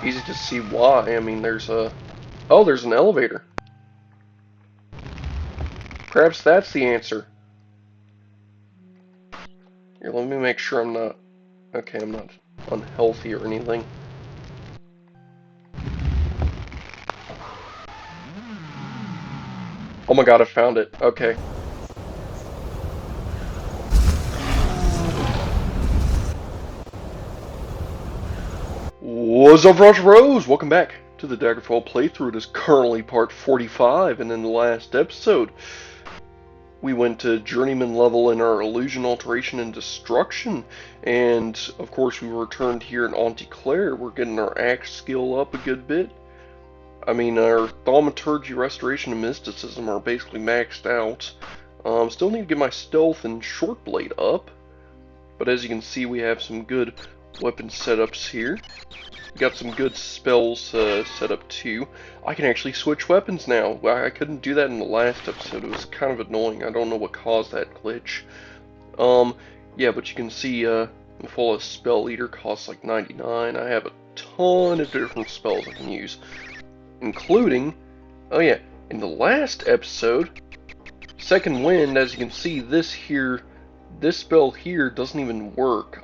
easy to see why. I mean, there's a... Oh, there's an elevator. Perhaps that's the answer. Here, let me make sure I'm not... Okay, I'm not unhealthy or anything. Oh my god, I found it. Okay. What's up, Rose? Welcome back to the Daggerfall playthrough. It is currently part 45, and in the last episode, we went to Journeyman level in our Illusion, Alteration, and Destruction, and of course we returned here in Anticlair. We're getting our axe skill up a good bit. I mean, our Thaumaturgy, Restoration, and Mysticism are basically maxed out. Still need to get my Stealth and Short Blade up, but as you can see, we have some good weapon setups here. We got some good spells set up too. I can actually switch weapons now. I couldn't do that in the last episode. It was kind of annoying. I don't know what caused that glitch. Yeah, but you can see full of Spell Eater costs like 99. I have a ton of different spells I can use, including, oh yeah, in the last episode, Second Wind. As you can see, this spell here doesn't even work.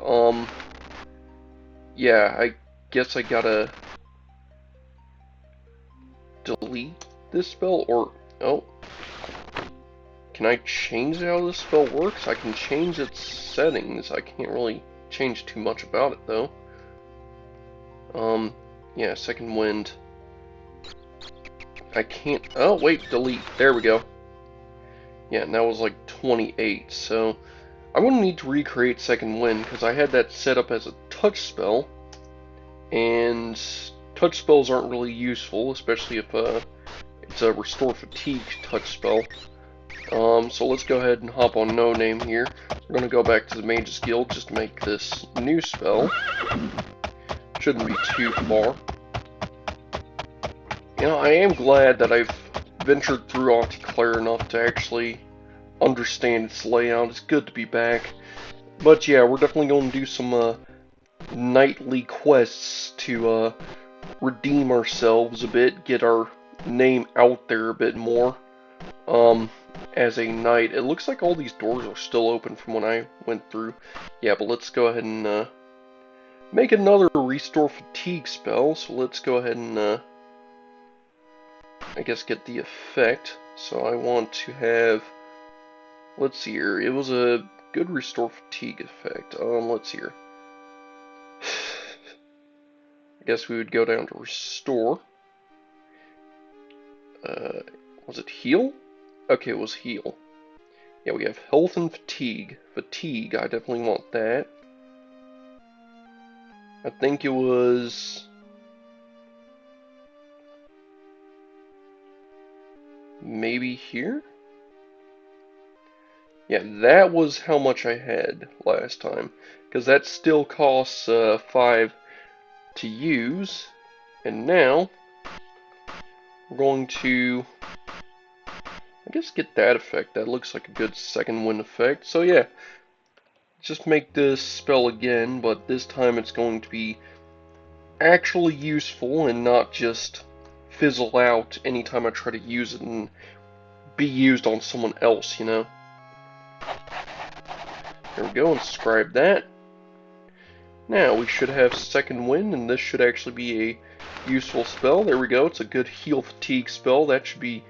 Yeah, I guess I gotta delete this spell, or, oh, can I change how this spell works? I can change its settings. I can't really change too much about it, though. Yeah, Second Wind. I can't, oh, wait, delete. There we go. Yeah, and that was like 28, so I'm gonna need to recreate Second Wind, because I had that set up as a touch spell, and touch spells aren't really useful, especially if it's a Restore Fatigue touch spell. So let's go ahead and hop on No Name here. We're going to go back to the Mage's Guild just to make this new spell. Shouldn't be too far. You know, I am glad that I've ventured through Anticlair enough to actually understand its layout. It's good to be back. But yeah, we're definitely going to do some nightly quests to redeem ourselves a bit, get our name out there a bit more. As a knight. It looks like all these doors are still open from when I went through. Yeah, but let's go ahead and make another Restore Fatigue spell. So let's go ahead and I guess get the effect. So I want to have, let's see here, it was a good Restore Fatigue effect. Let's see here. I guess we would go down to Restore. Was it Heal? Okay, it was Heal. Yeah, we have Health and Fatigue. Fatigue, I definitely want that. I think it was maybe here? Yeah, that was how much I had last time, because that still costs 5 to use, and now we're going to, I guess, get that effect. That looks like a good Second Wind effect. So yeah, just make this spell again, but this time it's going to be actually useful and not just fizzle out anytime I try to use it and be used on someone else, you know. There we go, inscribe that. Now we should have Second Wind, and this should actually be a useful spell. There we go, it's a good Heal Fatigue spell. That should be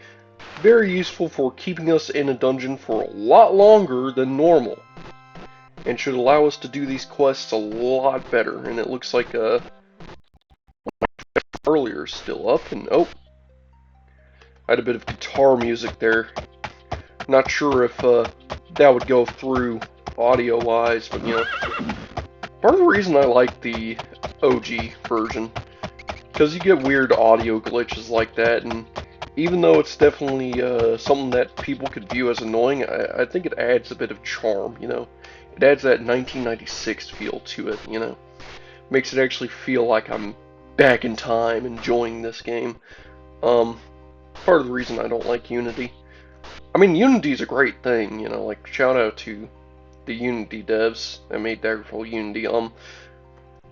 very useful for keeping us in a dungeon for a lot longer than normal, and should allow us to do these quests a lot better. And it looks like earlier is still up, and oh, I had a bit of guitar music there. Not sure if that would go through audio-wise, but you know, part of the reason I like the OG version, because you get weird audio glitches like that, and even though it's definitely something that people could view as annoying, I think it adds a bit of charm, you know. It adds that 1996 feel to it, you know. Makes it actually feel like I'm back in time enjoying this game. Part of the reason I don't like Unity. I mean, Unity's a great thing, you know, like, shout out to the Unity devs that made Daggerfall Unity.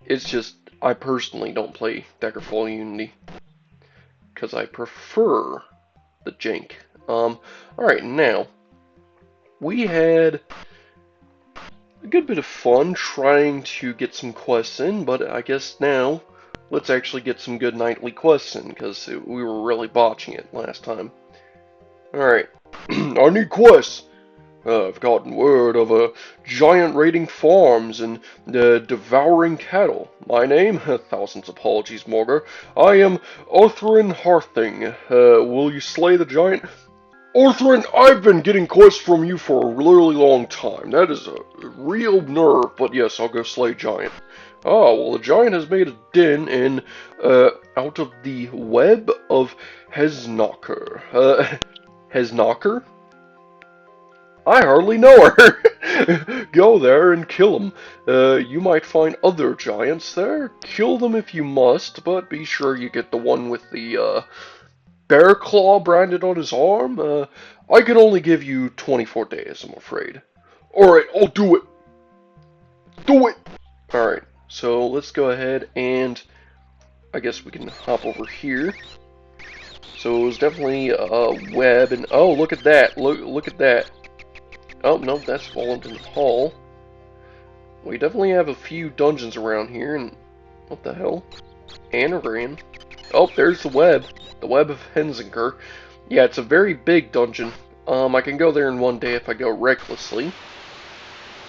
It's just, I personally don't play Daggerfall Unity, because I prefer the jank. Alright, now, we had a good bit of fun trying to get some quests in, but I guess now, let's actually get some good nightly quests in, because we were really botching it last time. Alright, I need quests! I've gotten word of a giant raiding farms and devouring cattle. My name? Thousands apologies, Morgar. I am Othrin Harthing. Will you slay the giant? Othrin, I've been getting quests from you for a really long time. That is a real nerve, but yes, I'll go slay giant. Oh, well, the giant has made a den in, out of the web of Hesnocker. Hesnocker? I hardly know her. Go there and kill them. You might find other giants there. Kill them if you must, but be sure you get the one with the bear claw branded on his arm. I can only give you 24 days, I'm afraid. Alright, I'll do it. Do it! Alright, so let's go ahead and I guess we can hop over here. So it was definitely a web, and oh, look at that. Look at that. Oh, no, that's Wallington Hall. We definitely have a few dungeons around here, and what the hell? Anaran. Oh, there's the web. The web of Hensinger. Yeah, it's a very big dungeon. I can go there in one day if I go recklessly.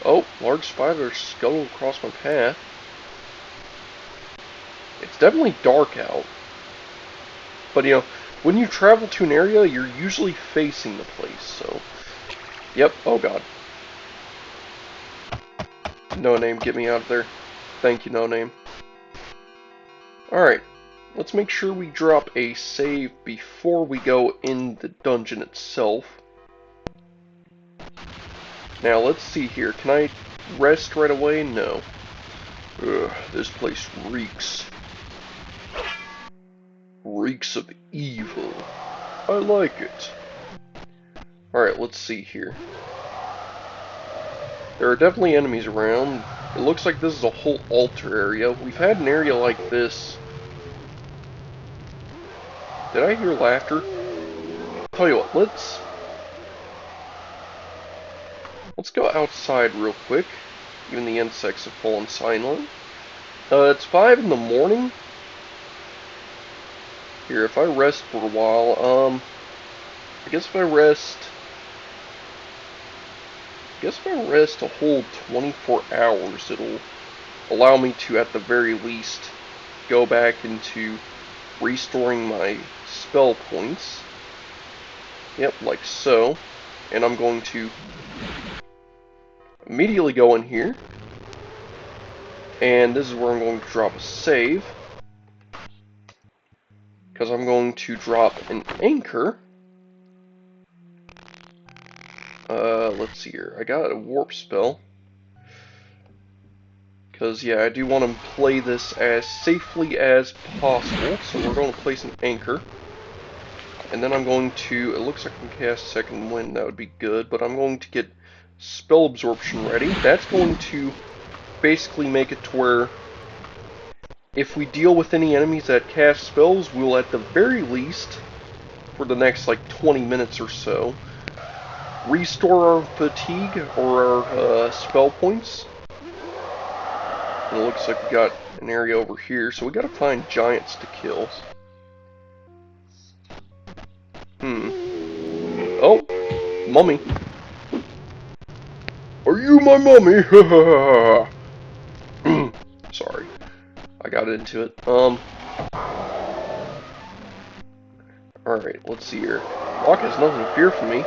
Oh, large spider scuttled across my path. It's definitely dark out. But, you know, when you travel to an area, you're usually facing the place, so... Yep, oh god. No Name, get me out of there. Thank you, No Name. Alright, let's make sure we drop a save before we go in the dungeon itself. Now, let's see here. Can I rest right away? No. Ugh, this place reeks. Reeks of evil. I like it. Alright, let's see here. There are definitely enemies around. It looks like this is a whole altar area. We've had an area like this. Did I hear laughter? Tell you what, let's go outside real quick. Even the insects have fallen silent. It's 5 in the morning. Here, if I rest for a while, I guess if I rest a whole 24 hours, it'll allow me to, at the very least, go back into restoring my spell points. Yep, like so. And I'm going to immediately go in here. And this is where I'm going to drop a save. Because I'm going to drop an anchor. Let's see here. I got a warp spell. Because, yeah, I do want to play this as safely as possible. So we're going to place an anchor. And then I'm going to, it looks like I can cast Second Wind, that would be good. But I'm going to get Spell Absorption ready. That's going to basically make it to where if we deal with any enemies that cast spells, we'll at the very least, for the next like 20 minutes or so, restore our fatigue or our spell points. And it looks like we got an area over here, so we gotta find giants to kill. Oh, mummy. Are you my mummy? Sorry, I got into it. Alright, let's see here. Lock has nothing to fear from me.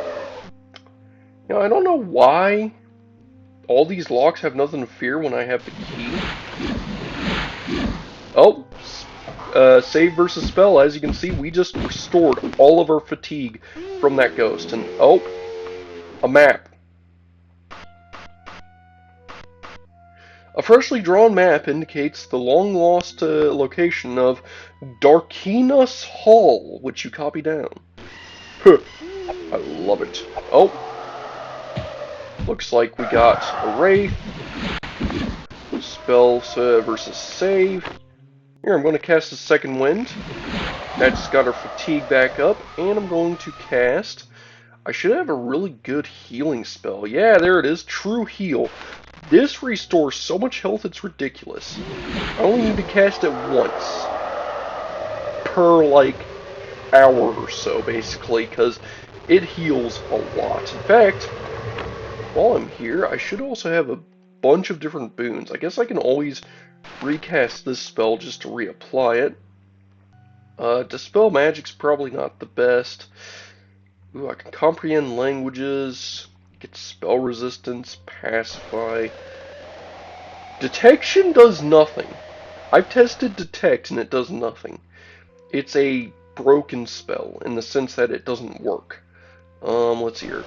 You know, I don't know why all these locks have nothing to fear when I have the key. Oh, save versus spell. As you can see, we just restored all of our fatigue from that ghost. And, oh, a map. A freshly drawn map indicates the long-lost location of Darkinus Hall, which you copy down. Huh. I love it. Oh. Looks like we got a Wraith. Spells versus save. Here, I'm going to cast a Second Wind. That's got our fatigue back up, and I'm going to cast... I should have a really good healing spell. Yeah, there it is. True Heal. This restores so much health, it's ridiculous. I only need to cast it once per, like, hour or so, basically, because it heals a lot. In fact, while I'm here, I should also have a bunch of different boons. I guess I can always recast this spell just to reapply it. Dispel Magic's probably not the best. Ooh, I can comprehend languages, get spell resistance, pacify. Detection does nothing. I've tested detect and it does nothing. It's a broken spell in the sense that it doesn't work. Let's see here.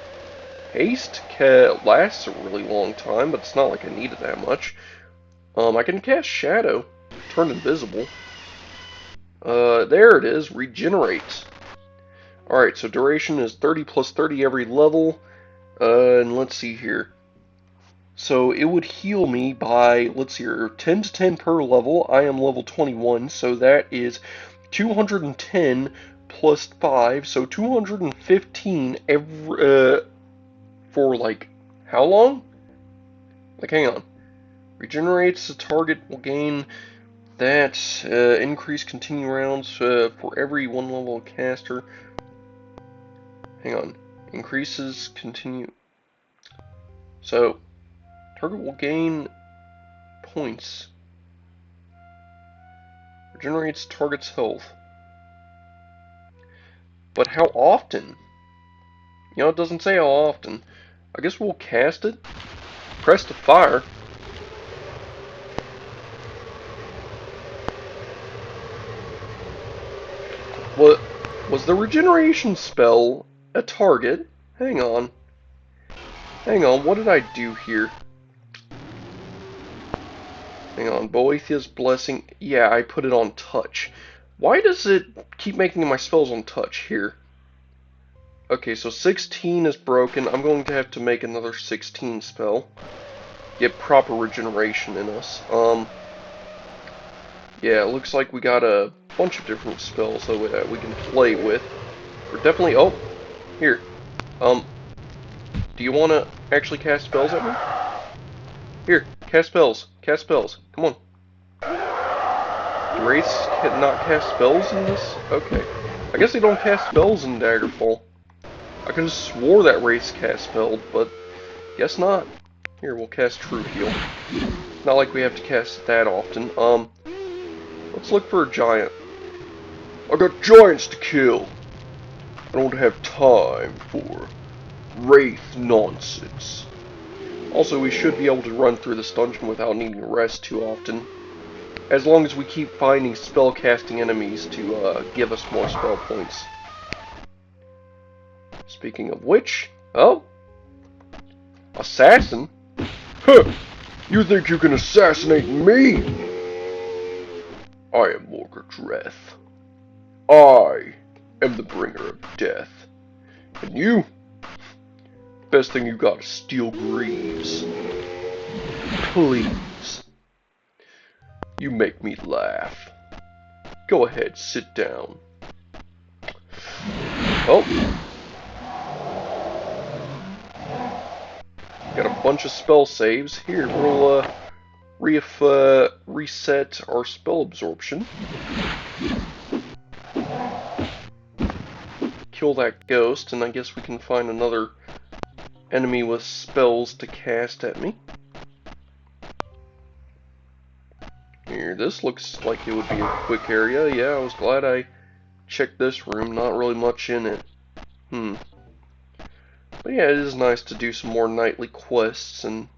Haste lasts a really long time, but it's not like I need it that much. I can cast Shadow, turn invisible. There it is, regenerate. Alright, so duration is 30 plus 30 every level. And let's see here. So it would heal me by, let's see here, 10 to 10 per level. I am level 21, so that is 210 plus 5, so 215 every, for like, how long? Like, hang on. Regenerates, the target will gain that, increase continue rounds for every one level caster. Hang on. Increases continue. So, target will gain points. Regenerates target's health. But how often? You know, it doesn't say how often. I guess we'll cast it. Press to fire. What was the regeneration spell a target? Hang on. Hang on, what did I do here? Hang on, Boethia's Blessing. Yeah, I put it on touch. Why does it keep making my spells on touch here? Okay, so 16 is broken. I'm going to have to make another 16 spell. Get proper regeneration in us. Yeah, it looks like we got a bunch of different spells that we can play with. We're definitely... Oh! Here. Do you want to actually cast spells at me? Here, cast spells. Cast spells. Come on. Do Wraiths not cast spells in this? Okay. I guess they don't cast spells in Daggerfall. I could have swore that Wraiths cast spells, but guess not. Here, we'll cast True Heal. Not like we have to cast it that often. Let's look for a giant. I got giants to kill. I don't have time for Wraith nonsense. Also, we should be able to run through this dungeon without needing rest too often. As long as we keep finding spell-casting enemies to give us more spell points. Speaking of which... Oh! Assassin? Huh! You think you can assassinate me? I am Morgardreth. I am the bringer of death. And you? Best thing you got is steel greaves. Please. You make me laugh. Go ahead, sit down. Oh. Got a bunch of spell saves. Here, we'll reset our spell absorption. Kill that ghost, and I guess we can find another enemy with spells to cast at me. Here, this looks like it would be a quick area. Yeah, I was glad I checked this room. Not really much in it. But yeah, it is nice to do some more nightly quests and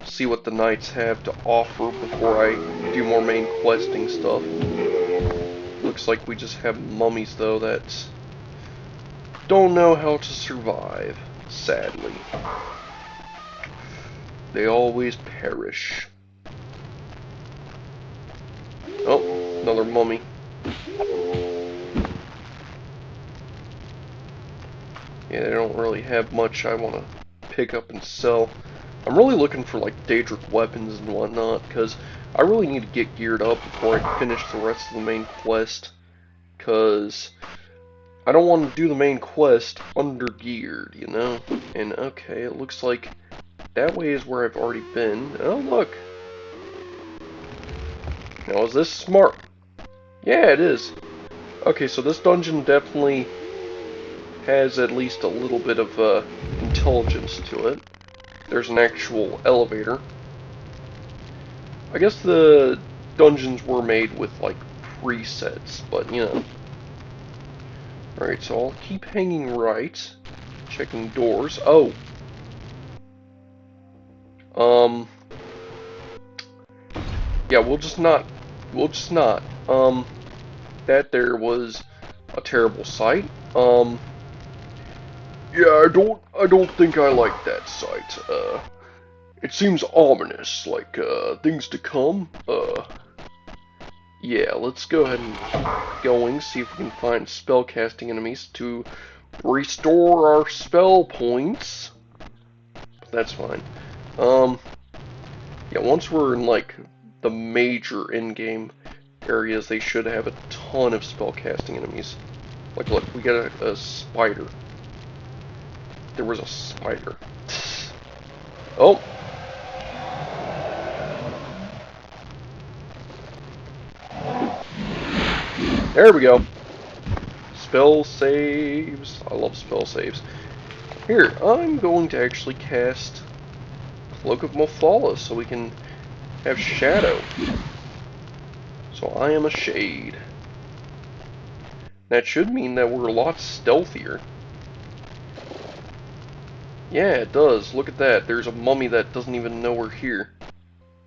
see what the knights have to offer before I do more main questing stuff. Looks like we just have mummies, though, that don't know how to survive, sadly. They always perish. Oh, another mummy. Yeah, they don't really have much I want to pick up and sell. I'm really looking for like Daedric weapons and whatnot, because I really need to get geared up before I finish the rest of the main quest, because I don't want to do the main quest under-geared, you know? And okay, it looks like that way is where I've already been. Oh, look! Now, is this smart? Yeah, it is. Okay, so this dungeon definitely has at least a little bit of intelligence to it. There's an actual elevator. I guess the dungeons were made with, like, presets, but, you know. Alright, so I'll keep hanging right. Checking doors. Oh! Um... Yeah, we'll just not. We'll just not. That there was a terrible sight. Yeah, I don't think I like that sight. It seems ominous, like, things to come. Yeah, let's go ahead and keep going, see if we can find spellcasting enemies to restore our spell points. But that's fine. Yeah, once we're in, like, the major in-game areas, they should have a ton of spellcasting enemies. Like, look, we got a spider. There was a spider. Oh! There we go. Spell saves. I love spell saves. Here, I'm going to actually cast Cloak of Mothala so we can have Shadow. So I am a Shade. That should mean that we're a lot stealthier. Yeah, it does. Look at that. There's a mummy that doesn't even know we're here.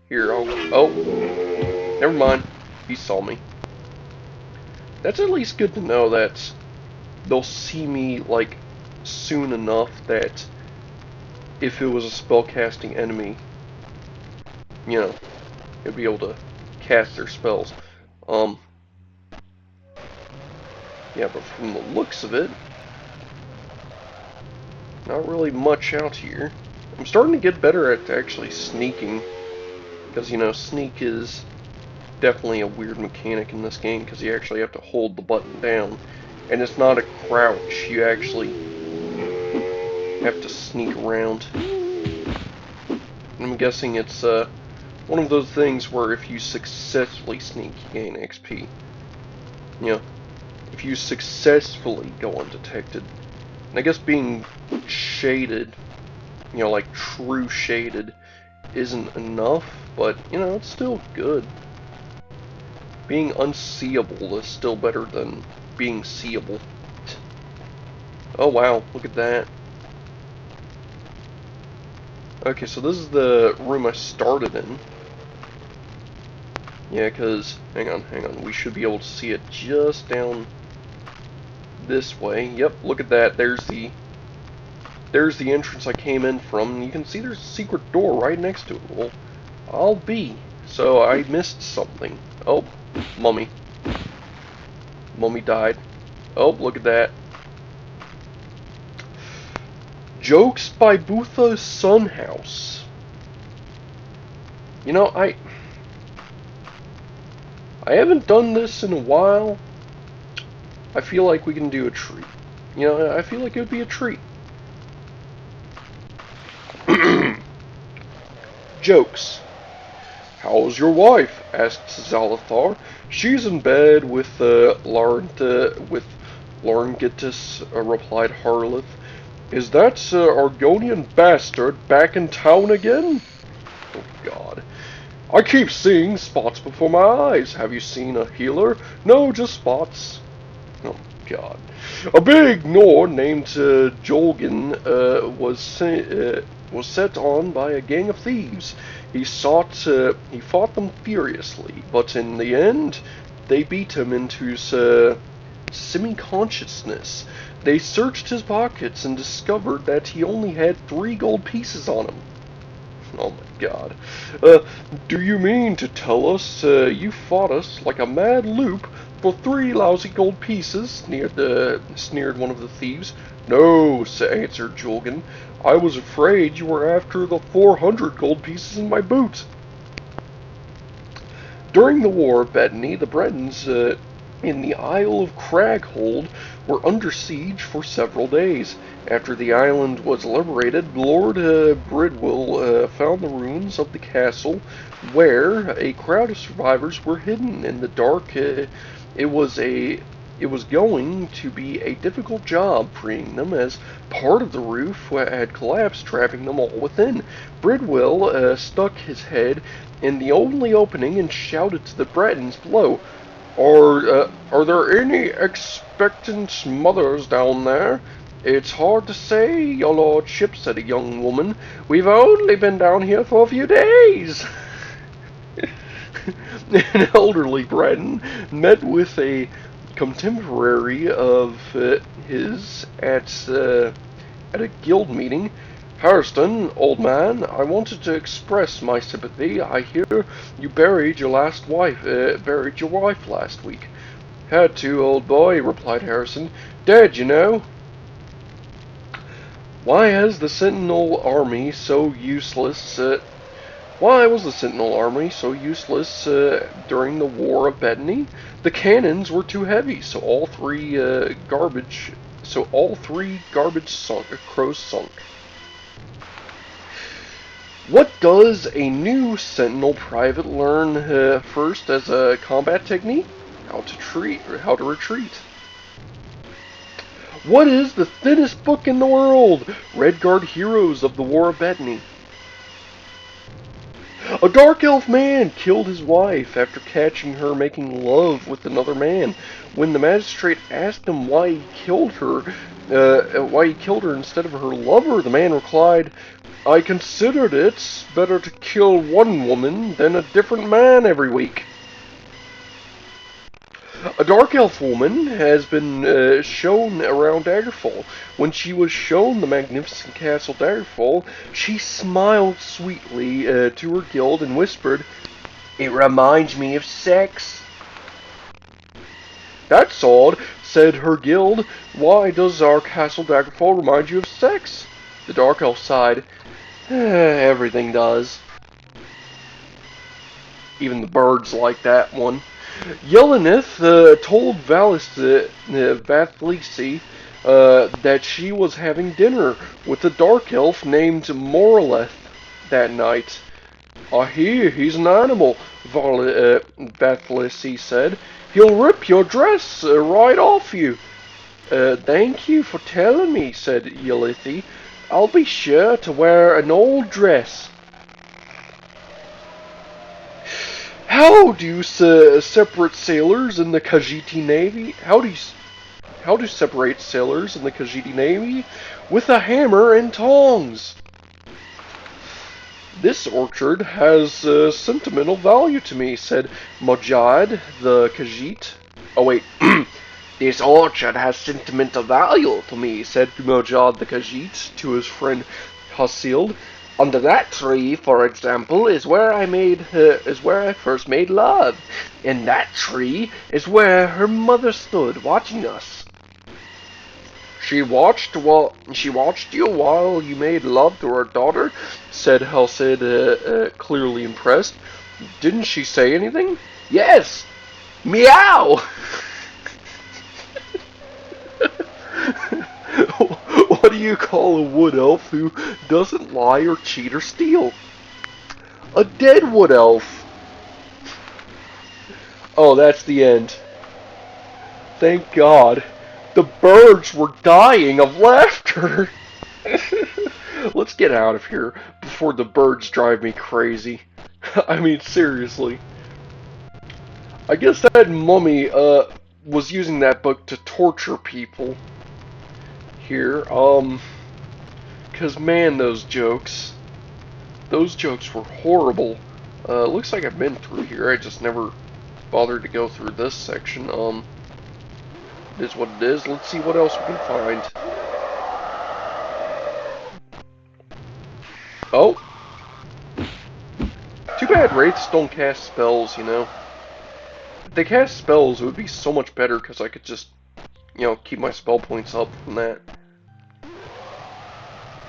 Here, oh, never mind. He saw me. That's at least good to know that they'll see me, like, soon enough that if it was a spellcasting enemy, you know, it'd be able to cast their spells. Um, yeah, but from the looks of it, not really much out here. I'm starting to get better at actually sneaking, because, you know, sneak is definitely a weird mechanic in this game, because you actually have to hold the button down, and it's not a crouch, you actually have to sneak around. I'm guessing it's one of those things where if you successfully sneak, you gain XP. You know, if you successfully go undetected. And I guess being shaded, you know, like true shaded, isn't enough, but, you know, it's still good. Being unseeable is still better than being seeable. Oh wow, look at that. Okay, so this is the room I started in. Yeah, because, hang on, we should be able to see it just down this way. Yep, look at that, there's the entrance I came in from. You can see there's a secret door right next to it. Well, I'll be. So I missed something. Oh, mummy. Mummy died. Oh, look at that. Jokes by Butha's Sun House. You know, I haven't done this in a while. I feel like we can do a treat. You know, I feel like it would be a treat. Jokes. "How's your wife?" asked Zalathar. "She's in bed with Laryngitis," replied Harleth. "Is that Argonian bastard back in town again?" Oh God. "I keep seeing spots before my eyes. Have you seen a healer?" "No, just spots." Oh God. "A big Nord named Jolgen was set on by a gang of thieves. He fought them furiously, but in the end, they beat him into semi-consciousness. They searched his pockets and discovered that he only had 3 gold pieces on him." Oh my God. Uh, "Do you mean to tell us you fought us like a mad loop for 3 lousy gold pieces?" sneered one of the thieves. "No," answered Julgan. "I was afraid you were after the 400 gold pieces in my boot." During the war of Brittany, the Bretons in the Isle of Craghold were under siege for several days. After the island was liberated, Lord Bridwell found the ruins of the castle where a crowd of survivors were hidden in the dark. It was a it was going to be a difficult job freeing them, as part of the roof had collapsed, trapping them all within. Bridwell stuck his head in the only opening and shouted to the Bretons below, are there any expectant mothers down there? It's hard to say, your lordship, said a young woman. We've only been down here for a few days. An elderly Breton met with a contemporary of his at a guild meeting. Harston, old man, I wanted to express my sympathy. I hear you buried your wife last week. Had to, old boy, replied Harrison. Dead, you know. Why has the Sentinel Army so useless? Why was the Sentinel Army so useless during the War of Brittany? The cannons were too heavy, so all three crows sunk. What does a new Sentinel private learn first as a combat technique? How to retreat. What is the thinnest book in the world? Redguard Heroes of the War of Brittany. A dark elf man killed his wife after catching her making love with another man. When the magistrate asked him why he killed her instead of her lover, the man replied, I considered it better to kill one woman than a different man every week. A dark elf woman has been shown around Daggerfall. When she was shown the magnificent castle Daggerfall, she smiled sweetly to her guild and whispered, It reminds me of sex. That's odd, said her guild. Why does our castle Daggerfall remind you of sex? The dark elf sighed. Everything does. Even the birds like that one. Yelineth told Vathlisi that she was having dinner with a dark elf named Morleth that night. I hear he's an animal, Vathlisi said. He'll rip your dress right off you. Thank you for telling me, said Yelithi. I'll be sure to wear an old dress. How do separate sailors in the Khajiit Navy? How do separate sailors in the Khajiit Navy? With a hammer and tongs. This orchard has sentimental value to me, said Mojad the Khajiit. Oh wait, this orchard has sentimental value to me, said Mojad the Khajiit to his friend Hasild. Under that tree, for example, is where I first made love, and that tree is where her mother stood, watching us. She watched you while you made love to her daughter, said Halcid, clearly impressed. Didn't she say anything? Yes. Meow. What do you call a wood elf who doesn't lie or cheat or steal? A dead wood elf. Oh, that's the end. Thank God. The birds were dying of laughter. Let's get out of here before the birds drive me crazy. I mean, seriously. I guess that mummy was using that book to torture people. Here, because man, those jokes were horrible. Looks like I've been through here, I just never bothered to go through this section. It is what it is. Let's see what else we can find. Oh! Too bad wraiths don't cast spells, you know. If they cast spells, it would be so much better, because I could just, you know, keep my spell points up from that.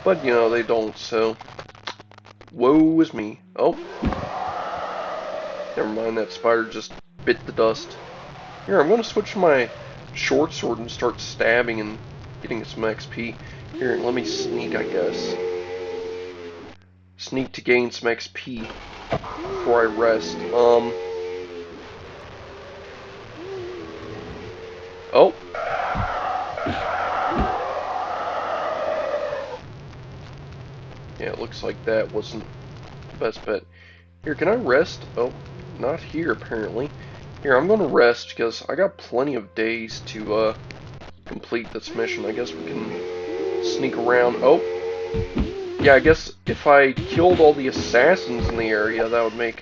But, you know, they don't, so... Woe is me. Oh. Never mind, that spider just bit the dust. Here, I'm going to switch my short sword and start stabbing and getting some XP. Here, let me sneak, I guess. Sneak to gain some XP before I rest. Oh. Yeah, it looks like that wasn't the best bet. Here, can I rest? Oh, not here, apparently. Here, I'm going to rest because I got plenty of days to complete this mission. I guess we can sneak around. Oh, yeah, I guess if I killed all the assassins in the area, that would make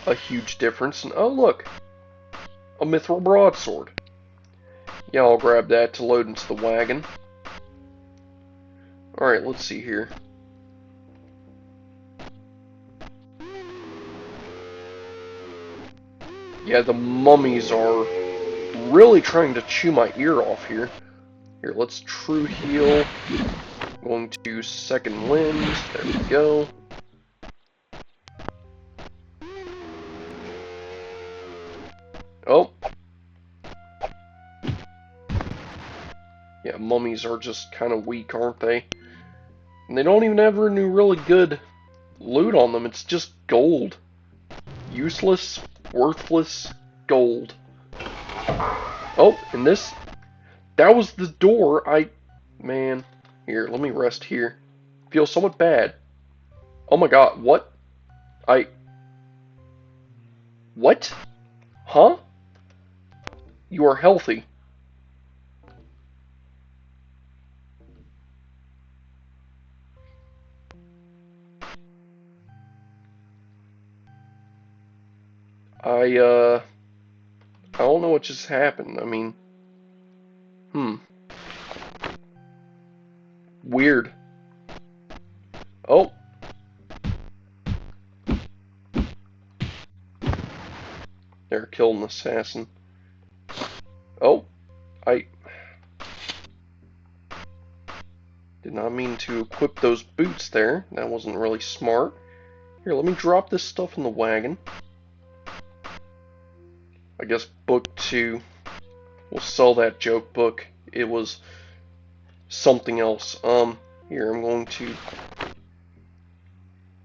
a huge difference. And oh, look, a mithril broadsword. Yeah, I'll grab that to load into the wagon. Alright, let's see here. Yeah, the mummies are really trying to chew my ear off here. Here, let's true heal. Going to second wind. There we go. Oh. Yeah, mummies are just kind of weak, aren't they? And they don't even have any really good loot on them. It's just gold. Useless, worthless gold. Oh, and this... That was the door. Man. Here, let me rest here. Feel somewhat bad. Oh my god, what? What? Huh? You are healthy. I don't know what just happened. I mean, weird. Oh. They're killing an assassin. Oh. I did not mean to equip those boots there. That wasn't really smart. Here, let me drop this stuff in the wagon. I guess book 2. We'll sell that joke book. It was something else. Here, I'm going to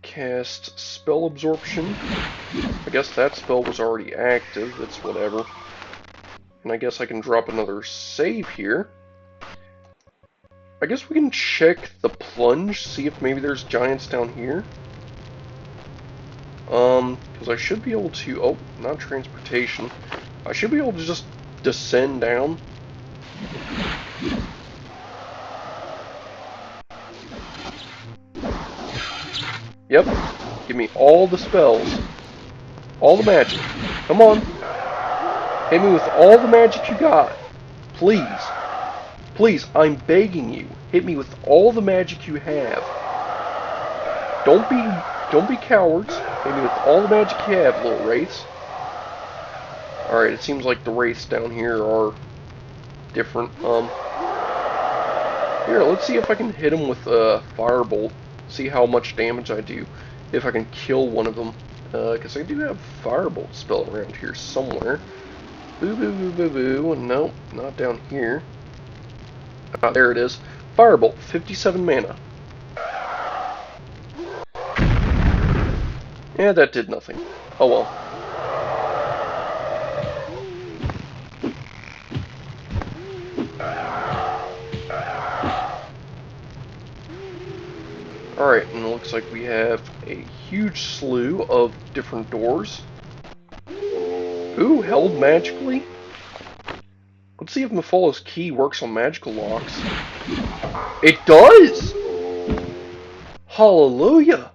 cast spell absorption. I guess that spell was already active. It's whatever. And I guess I can drop another save here. I guess we can check the plunge, see if maybe there's giants down here. Because I should be able to... Oh, not transportation. I should be able to just descend down. Yep. Give me all the spells. All the magic. Come on. Hit me with all the magic you got. Please. Please, I'm begging you. Hit me with all the magic you have. Don't be cowards. Hit me with all the magic you have, little wraiths. Alright, it seems like the wraiths down here are different. Here, let's see if I can hit them with a firebolt. See how much damage I do. If I can kill one of them. Because I do have firebolt spell around here somewhere. Boo boo boo boo boo. Nope, not down here. Ah, there it is. Firebolt, 57 mana. Yeah, that did nothing. Oh well. Alright, and it looks like we have a huge slew of different doors. Ooh, held magically? Let's see if Mephallo's key works on magical locks. It does! Hallelujah!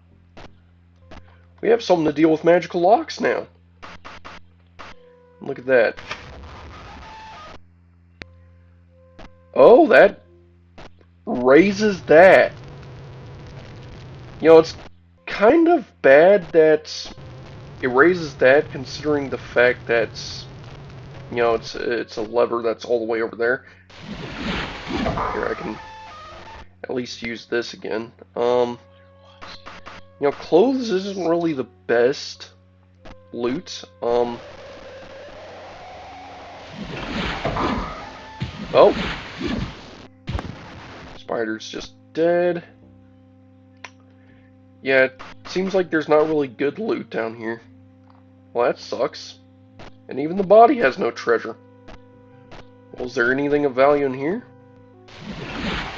We have something to deal with magical locks now. Look at that. Oh, that raises that. You know, it's kind of bad that it raises that, considering the fact that, you know, it's a lever that's all the way over there. Here, I can at least use this again. You know, clothes isn't really the best loot. Oh, spider's just dead. Yeah, it seems like there's not really good loot down here. Well, that sucks. And even the body has no treasure. Well, is there anything of value in here?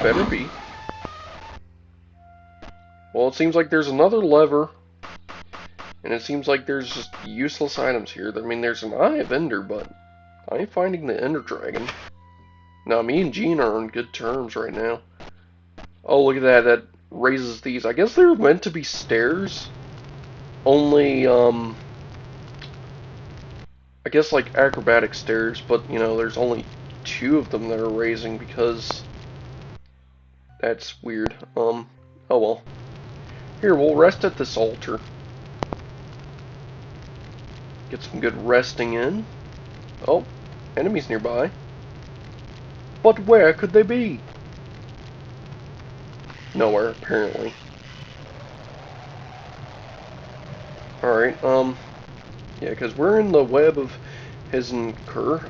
Better be. Well, it seems like there's another lever. And it seems like there's just useless items here. I mean, there's an Eye of Ender, but I ain't finding the Ender Dragon. Now, me and Gene are on good terms right now. Oh, look at that. That raises these. I guess they're meant to be stairs. Only, I guess like acrobatic stairs, but, you know, there's only 2 of them that are raising because that's weird. Oh well. Here, we'll rest at this altar. Get some good resting in. Oh, enemies nearby. But where could they be? Nowhere, apparently. Alright, yeah, because we're in the web of Hizenkur,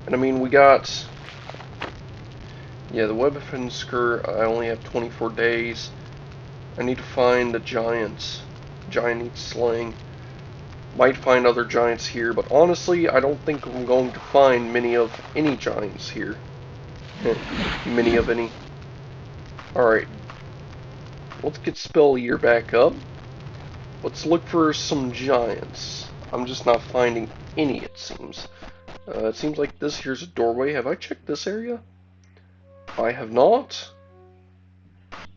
and I mean, we got, yeah, the web of Hizenkur, I only have 24 days. I need to find the giant needs slaying. Might find other giants here, but honestly, I don't think I'm going to find many of any giants here. Many of any. Alright, let's get Spell Year back up. Let's look for some giants. I'm just not finding any, it seems. It seems like this here's a doorway. Have I checked this area? I have not.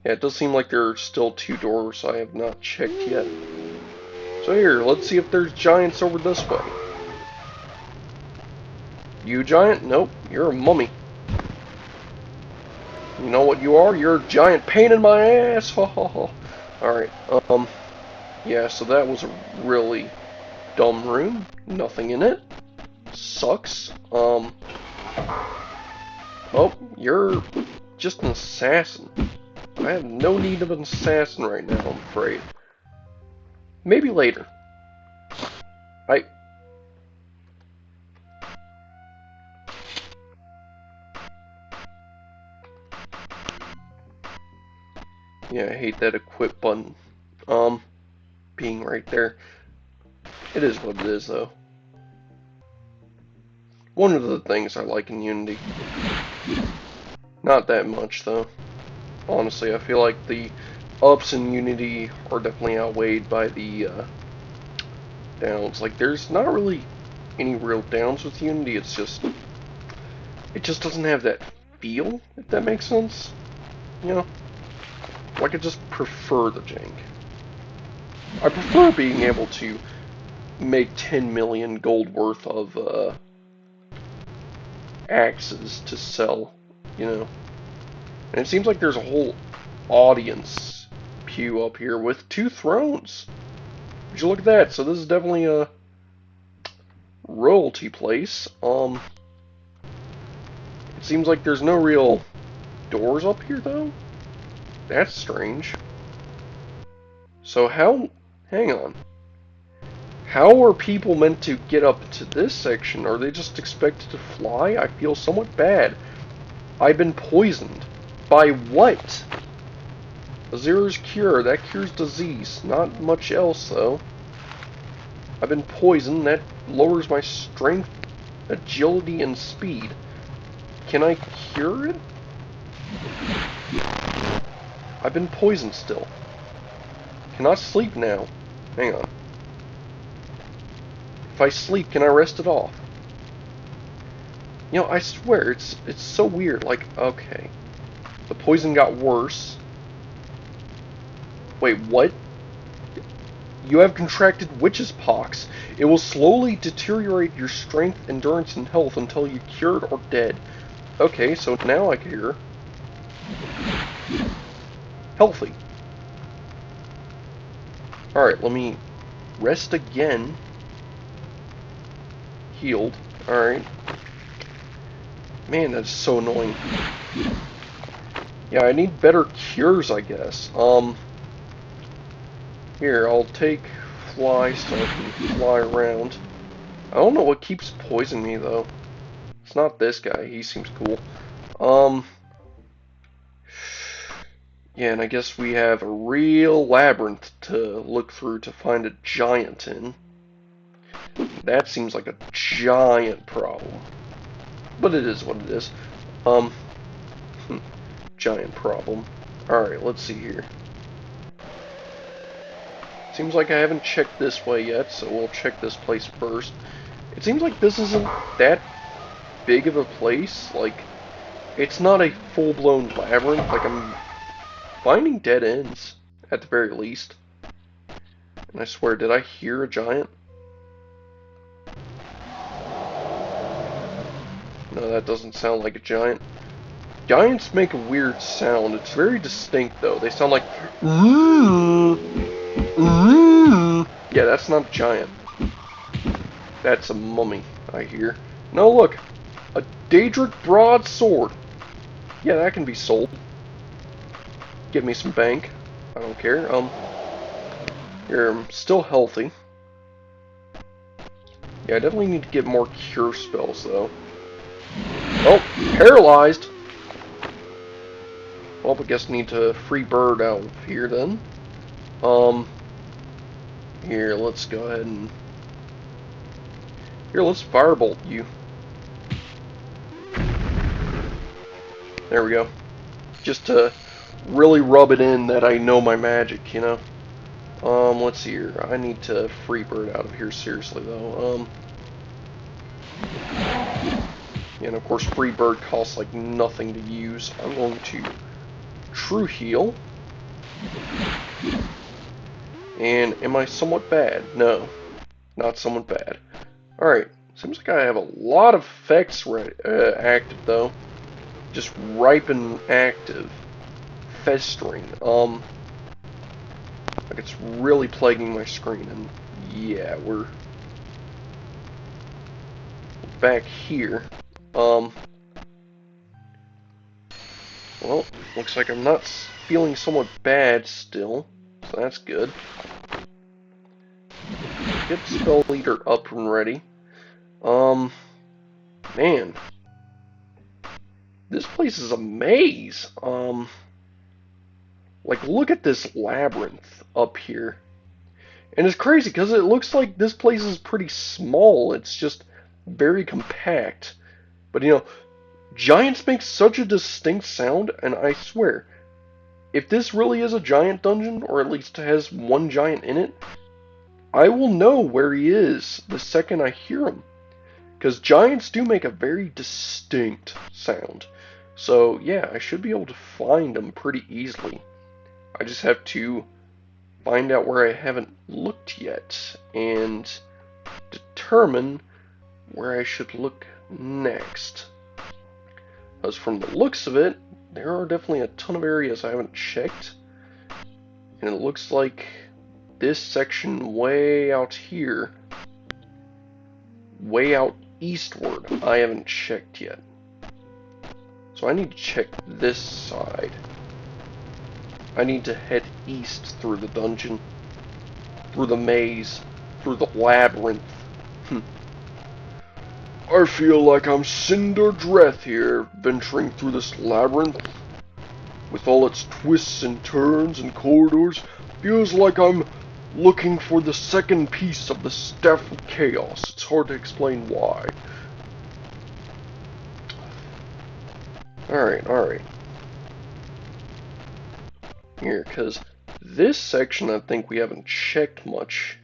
Yeah, it does seem like there are still 2 doors I have not checked yet. So here, let's see if there's giants over this way. You giant? Nope, you're a mummy. You know what you are? You're a giant pain in my ass! Ha ha ha. Alright, yeah, so that was a really dumb room. Nothing in it. Sucks. Oh, you're just an assassin. I have no need of an assassin right now, I'm afraid. Maybe later. Yeah, I hate that equip button. Being right there. It is what it is, though. One of the things I like in Unity. Not that much, though. Honestly, I feel like the ups in Unity are definitely outweighed by the downs. Like, there's not really any real downs with Unity. It's just, it just doesn't have that feel, if that makes sense. You know, like I just prefer the jank. I prefer being able to make 10 million gold worth of axes to sell, you know. And it seems like there's a whole audience pew up here with 2 thrones. Would you look at that? So this is definitely a royalty place. It seems like there's no real doors up here, though. That's strange. So hang on. How are people meant to get up to this section? Are they just expected to fly? I feel somewhat bad. I've been poisoned. By what? Azira's cure. That cures disease. Not much else, though. I've been poisoned. That lowers my strength, agility, and speed. Can I cure it? I've been poisoned still. Cannot sleep now. Hang on. If I sleep, can I rest it off? You know, I swear, it's so weird. Like, okay. The poison got worse. Wait, what? You have contracted witch's pox. It will slowly deteriorate your strength, endurance, and health until you're cured or dead. Okay, so now I cure. Healthy. Alright, let me rest again. Healed. Alright. Man, that's so annoying. Yeah, I need better cures, I guess. Here, I'll take fly so I can fly around. I don't know what keeps poisoning me, though. It's not this guy. He seems cool. Yeah, and I guess we have a real labyrinth to look through to find a giant in. That seems like a giant problem. But it is what it is. Um, giant problem. Alright, let's see here. Seems like I haven't checked this way yet, so we'll check this place first. It seems like this isn't that big of a place. Like, it's not a full-blown labyrinth. Like, I'm finding dead ends, at the very least. And I swear, did I hear a giant? No, that doesn't sound like a giant. Giants make a weird sound. It's very distinct, though. They sound like... Yeah, that's not a giant. That's a mummy, I hear. No, look. A Daedric broadsword. Yeah, that can be sold. Get me some bank. I don't care. Here, I'm still healthy. Yeah, I definitely need to get more cure spells, though. Oh, paralyzed! Well, I guess I need to free bird out of here, then. Here, let's go ahead and... Here, let's firebolt you. There we go. Just to really rub it in that I know my magic, you know? Let's see here. I need to free bird out of here, seriously, though. And of course, free bird costs like nothing to use. I'm going to true heal. And am I somewhat bad? No, not somewhat bad. Alright, seems like I have a lot of effects active, though. Just ripe and active. Festering. Like it's really plaguing my screen, and yeah, we're back here. Well, looks like I'm not feeling somewhat bad still, so that's good. Get Spell Leader up and ready. Man. This place is a maze. Like, look at this labyrinth up here. And it's crazy, because it looks like this place is pretty small. It's just very compact. But, you know, giants make such a distinct sound, and I swear, if this really is a giant dungeon, or at least has one giant in it, I will know where he is the second I hear him. Because giants do make a very distinct sound. So, yeah, I should be able to find them pretty easily. I just have to find out where I haven't looked yet, and determine where I should look next. Because from the looks of it, there are definitely a ton of areas I haven't checked. And it looks like this section way out here, way out eastward, I haven't checked yet. So I need to check this side. I need to head east through the dungeon, through the maze, through the labyrinth. I feel like I'm Cinder Dreth here, venturing through this labyrinth. With all its twists and turns and corridors, feels like I'm looking for the second piece of the Staff of Chaos. It's hard to explain why. Alright. Here, because this section I think we haven't checked much.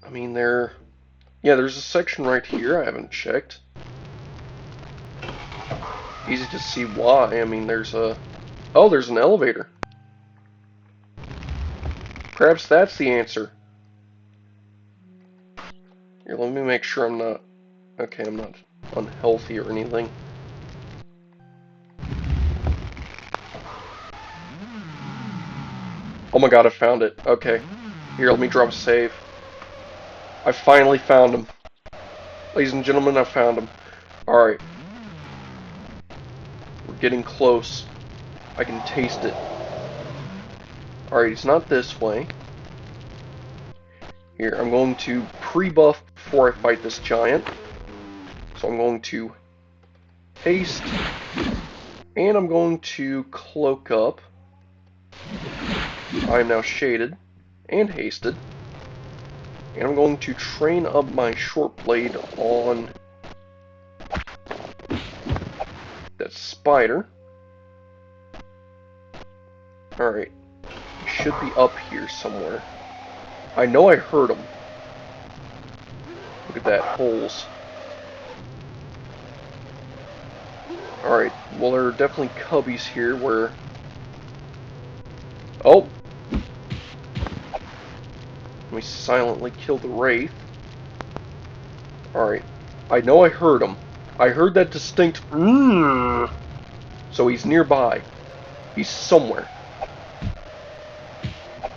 I mean, there's a section right here I haven't checked. Easy to see why. I mean, there's an elevator. Perhaps that's the answer. Here, let me make sure I'm not... Okay, I'm not unhealthy or anything. Oh my god, I found it. Okay. Here, let me drop a save. I finally found him. Ladies and gentlemen, I found him. Alright. We're getting close. I can taste it. Alright, he's not this way. Here, I'm going to pre-buff before I fight this giant. So I'm going to haste, and I'm going to cloak up. I am now shaded and hasted. And I'm going to train up my short blade on that spider. Alright, he should be up here somewhere. I know I heard him. Look at that, holes. Alright, well there are definitely cubbies here where... Oh! Let me silently kill the wraith. Alright, I know I heard him. I heard that distinct So he's nearby. He's somewhere.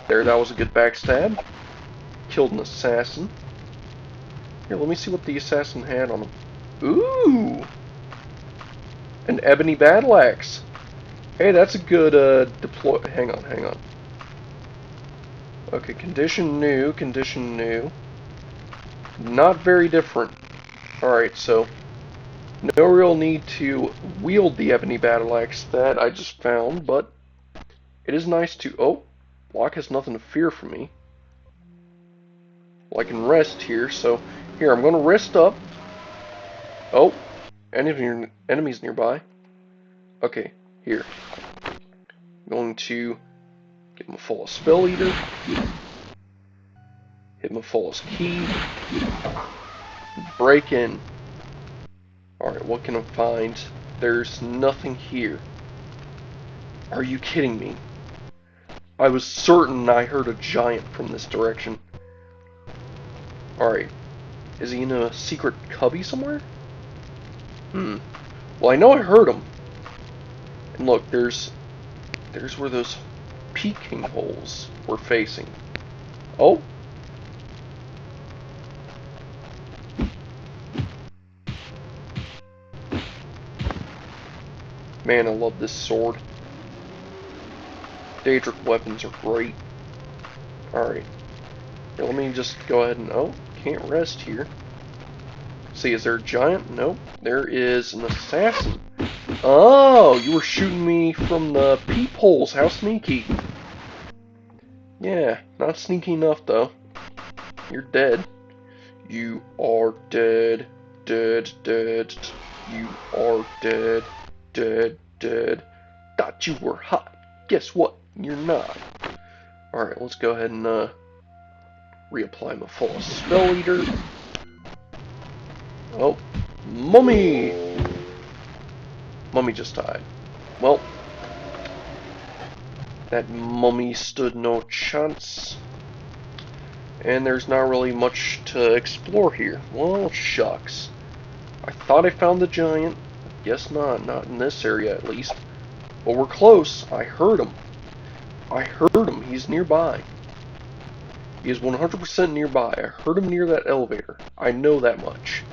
There, that was a good backstab. Killed an assassin. Here, let me see what the assassin had on him. Ooh! An ebony battle axe. Hey, that's a good, deploy... Hang on. Okay, condition new, condition new. Not very different. Alright, so... No real need to wield the ebony battle axe that I just found, but... It is nice to... Oh! Block has nothing to fear from me. Well, I can rest here, so... Here, I'm gonna rest up. Oh! Any of your enemies nearby? Okay, here. I'm going to get my full of Spell Eater. Hit my fullest key. Break in. Alright, what can I find? There's nothing here. Are you kidding me? I was certain I heard a giant from this direction. Alright. Is he in a secret cubby somewhere? Well, I know I heard him. And look, there's where those peeking holes were facing. Oh! Man, I love this sword. Daedric weapons are great. Alright. Here, let me just go ahead and... Oh, can't rest here. See, is there a giant? Nope. There is an assassin. Oh, you were shooting me from the peepholes. How sneaky. Yeah, not sneaky enough, though. You're dead. You are dead. Dead, dead. You are dead. Dead, dead. Thought you were hot. Guess what? You're not. Alright, let's go ahead and reapply my full Spell Eater. Oh, Mummy! Mummy just died. Well, that mummy stood no chance. And there's not really much to explore here. Well, shucks. I thought I found the giant. Guess not. Not in this area, at least. But we're close. I heard him. I heard him. He's nearby. He is 100% nearby. I heard him near that elevator. I know that much.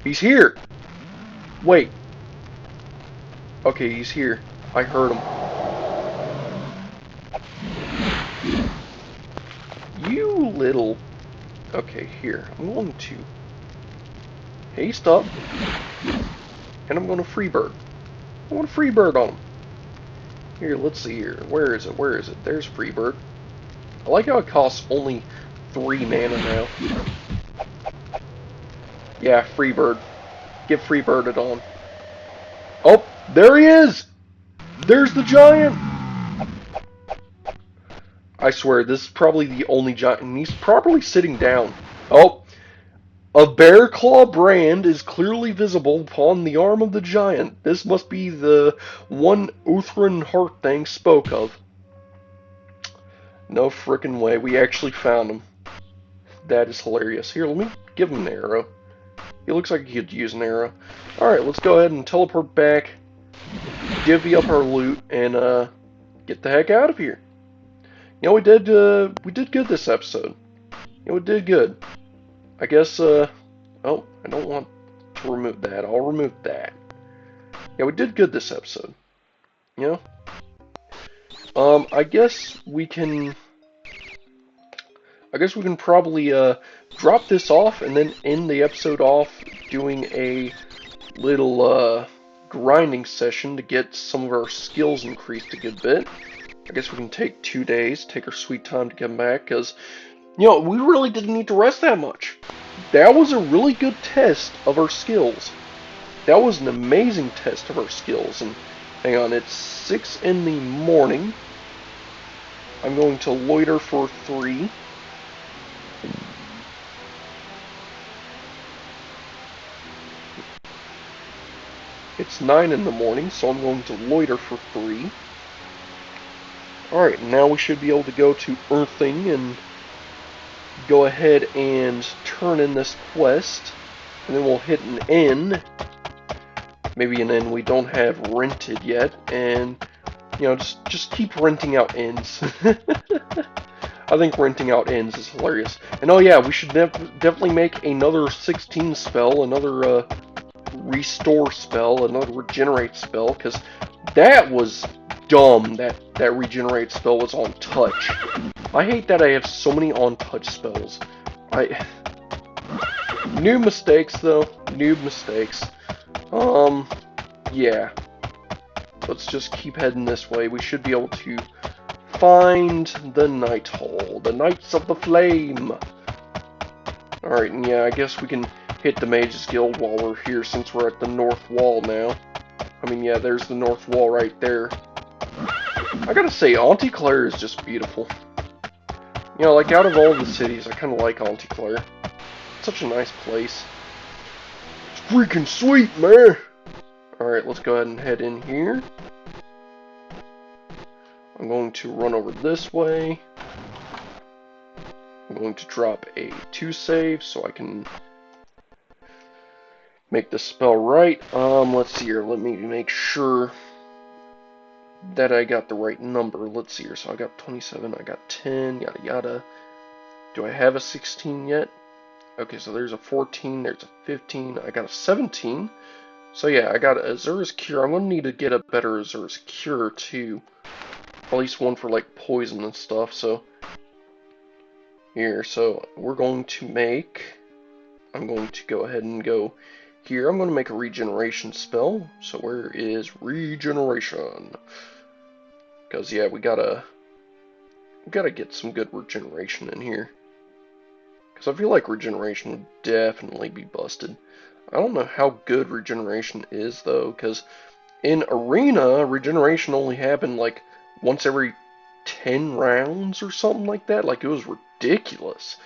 He's here! Wait. Okay, he's here. I heard him. You little... Okay, here. I'm going to haste up. And I'm going to freebird. I want a freebird on him. Here, let's see here. Where is it? Where is it? There's freebird. I like how it costs only 3 mana now. Yeah, freebird. Get freebirded on. Oh, there he is! There's the giant! I swear, this is probably the only giant, and he's probably sitting down. Oh, a bear claw brand is clearly visible upon the arm of the giant. This must be the one Uthran heart thing spoke of. No frickin' way, we actually found him. That is hilarious. Here, let me give him an arrow. He looks like he could use an arrow. Alright, let's go ahead and teleport back, divvy up our loot, and get the heck out of here. You know, we did good this episode. You know, we did good. I guess, oh, I don't want to remove that. I'll remove that. Yeah, we did good this episode. You know? I guess we can I guess we can probably drop this off and then end the episode off doing a little grinding session to get some of our skills increased a good bit. I guess we can take 2 days, take our sweet time to come back, because, you know, we really didn't need to rest that much. That was a really good test of our skills. That was an amazing test of our skills. And hang on, it's 6 in the morning. I'm going to loiter for 3. It's 9 in the morning, so I'm going to loiter for 3. Alright, now we should be able to go to Earthing and go ahead and turn in this quest. And then we'll hit an N. Maybe an N we don't have rented yet. And, you know, just keep renting out Ns. I think renting out Ns is hilarious. And oh yeah, we should definitely make another 16 spell, another restore spell, another regenerate spell, because that was dumb that regenerate spell was on touch. I hate that I have so many on touch spells. New mistakes though, noob mistakes. Yeah. Let's just keep heading this way. We should be able to find the Night Hall, the Knights of the Flame. Alright, and yeah, I guess we can hit the Mage's Guild while we're here since we're at the North Wall now. I mean, yeah, there's the North Wall right there. I gotta say, Auntie Claire is just beautiful. You know, like, out of all the cities, I kind of like Auntie Claire. It's such a nice place. It's freaking sweet, man! Alright, let's go ahead and head in here. I'm going to run over this way. I'm going to drop a 2 save so I can make the spell right. Let's see here. Let me make sure that I got the right number. Let's see here. So I got 27, I got 10, yada yada. Do I have a 16 yet? Okay, so there's a 14, there's a 15, I got a 17. So yeah, I got Azura's Cure. I'm going to need to get a better Azura's Cure too. At least one for like poison and stuff, so here, so we're going to make, I'm going to go ahead and go here. I'm going to make a regeneration spell. So where is regeneration? Because yeah, we gotta get some good regeneration in here. Because I feel like regeneration would definitely be busted. I don't know how good regeneration is though, because in Arena, regeneration only happened like once every 10 rounds or something like that. Like, it was ridiculous.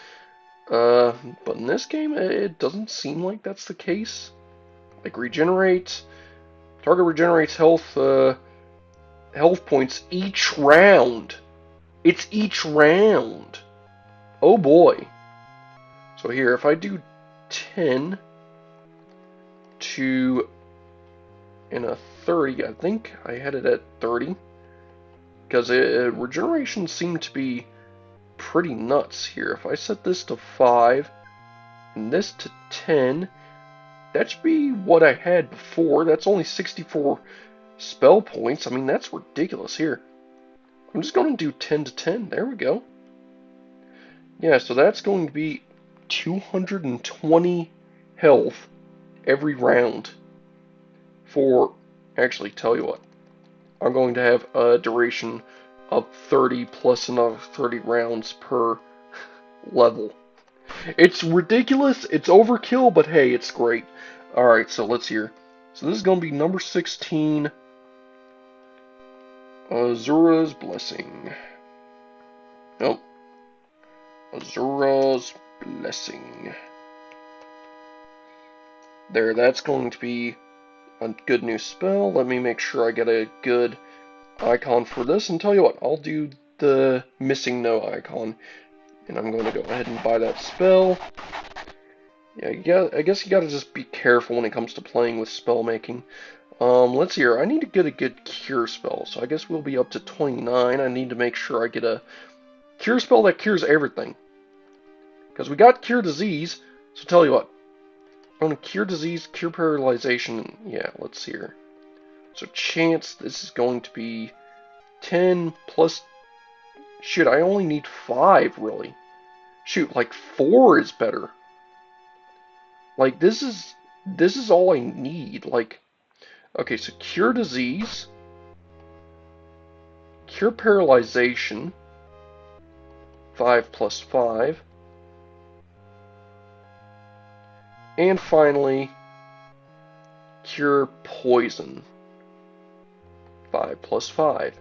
But in this game, it doesn't seem like that's the case. Like, target regenerates health points each round. It's each round. Oh boy. So here, if I do 10 to in a 30, I think I had it at 30. Because regeneration seemed to be pretty nuts here. If I set this to 5 and this to 10, that should be what I had before. That's only 64 spell points. I mean, that's ridiculous here. I'm just going to do 10 to 10. There we go. Yeah, so that's going to be 220 health every round for, actually, tell you what, I'm going to have a duration of 30 plus another 30 rounds per level. It's ridiculous, it's overkill, but hey, it's great. Alright, so let's hear. So this is going to be number 16, Azura's Blessing. Nope. Azura's Blessing. There, that's going to be a good new spell. Let me make sure I get a good icon for this, and tell you what, I'll do the missing no icon, and I'm going to go ahead and buy that spell. Yeah, I guess you gotta just be careful when it comes to playing with spell making. Let's see here, I need to get a good cure spell, so I guess we'll be up to 29. I need to make sure I get a cure spell that cures everything. Because we got cure disease, so tell you what, I'm going to cure disease, cure paralyzation, yeah, let's see here. So chance, this is going to be 10 plus, shit, I only need 5, really. Shoot, like 4 is better. Like, this is all I need. Like, okay, so cure disease, cure paralyzation, 5 plus 5, and finally, cure poison, 5 plus 5.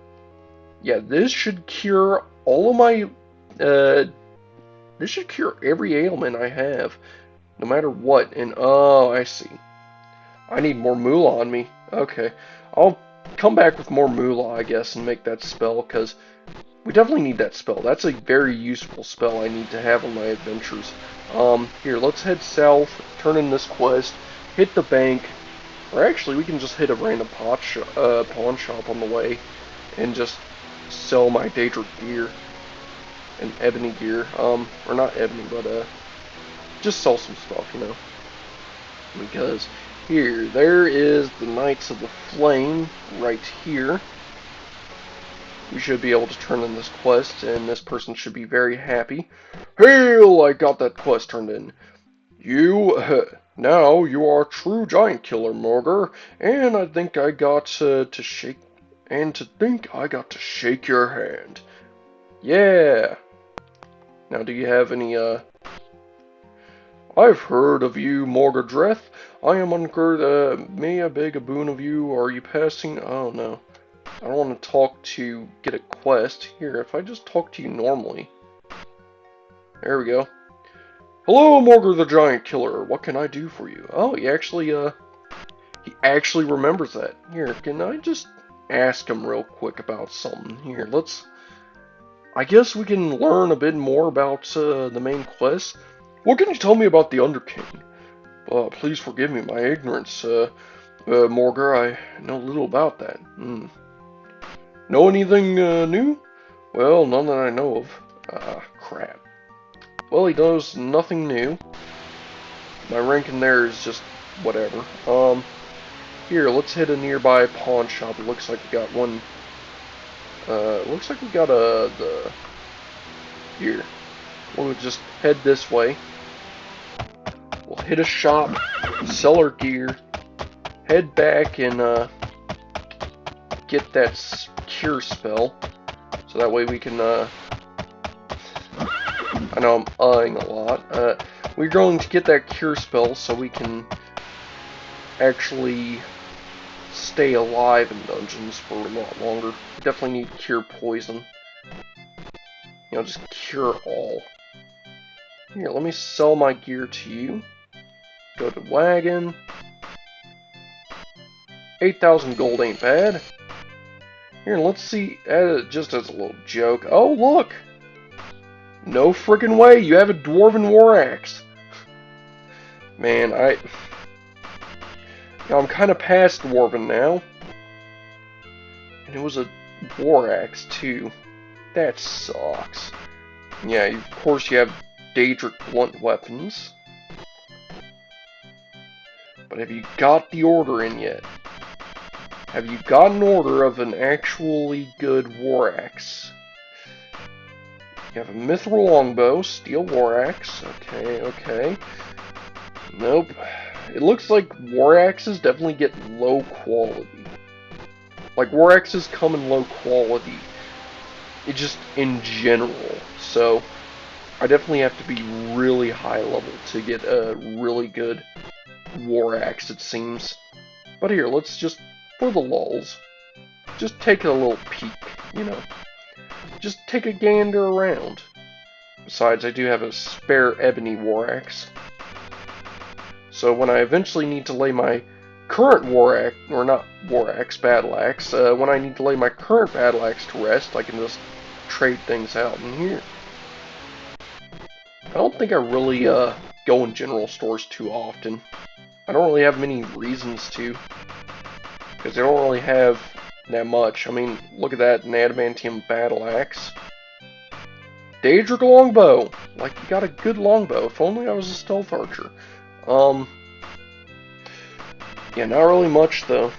Yeah, this should cure all of my, this should cure every ailment I have, no matter what. And, oh, I see. I need more moolah on me. Okay, I'll come back with more moolah, I guess, and make that spell, because we definitely need that spell. That's a very useful spell I need to have on my adventures. Here, let's head south, turn in this quest, hit the bank, or actually, we can just hit a random pawn shop on the way, and just sell my Daedric gear, and ebony gear, or not ebony, but, just sell some stuff, you know, because here, there is the Knights of the Flame, right here. We should be able to turn in this quest, and this person should be very happy. Hail! I got that quest turned in. Now you are a true giant killer, Morgar, and I think I got to shake your hand. Yeah. Now, do you have any, I've heard of you, Morgardreth. I am unclear, may I beg a boon of you? Are you passing? Oh, no. I don't want to talk to get a quest. Here, if I just talk to you normally. There we go. Hello, Morgar the Giant Killer. What can I do for you? Oh, he actually remembers that. Here, can I just ask him real quick about something? Here, I guess we can learn a bit more about, the main quest. What can you tell me about the Underking? Please forgive me my ignorance, Morgar. I know little about that. Know anything, new? Well, none that I know of. Crap. Well, he knows nothing new. My rank in there is just whatever. Here, let's hit a nearby pawn shop. It looks like we got one. Looks like we got here. We'll just head this way. We'll hit a shop, sell our gear, head back and, get that cure spell. So that way we can, I know I'm eyeing a lot. We're going to get that cure spell so we can actually stay alive in dungeons for a lot longer. We definitely need cure poison. You know, just cure all. Here, let me sell my gear to you. Go to wagon. 8,000 gold ain't bad. Here, let's see, just as a little joke. Oh, look! No frickin' way, you have a Dwarven War Axe. Man, I'm kind of past Dwarven now. And it was a War Axe, too. That sucks. Yeah, of course you have Daedric blunt weapons. But have you got the order in yet? Have you got an order of an actually good War Axe? You have a Mithril Longbow, Steel War Axe. Okay. Nope. It looks like War Axes definitely get low quality. Like, War Axes come in low quality. It just in general. So, I definitely have to be really high level to get a really good War Axe, it seems. But here, let's just, for the lulz, just take a little peek, you know. Just take a gander around. Besides, I do have a spare ebony War Axe. So when I eventually need to lay my current War Axe, or not War Axe, Battle Axe, when I need to lay my current Battle Axe to rest, I can just trade things out in here. I don't think I really go in general stores too often. I don't really have many reasons to, because they don't really have that much. I mean, look at that, an adamantium battle axe. Daedric longbow! Like, you got a good longbow. If only I was a stealth archer. Yeah, not really much, though.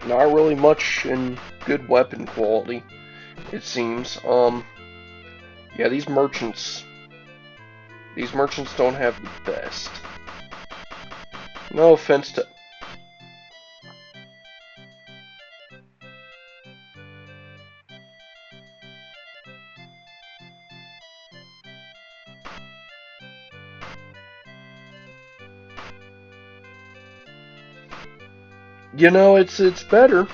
Not really much in good weapon quality, it seems. Yeah, these merchants, These merchants don't have the best. No offense to... You know, it's better.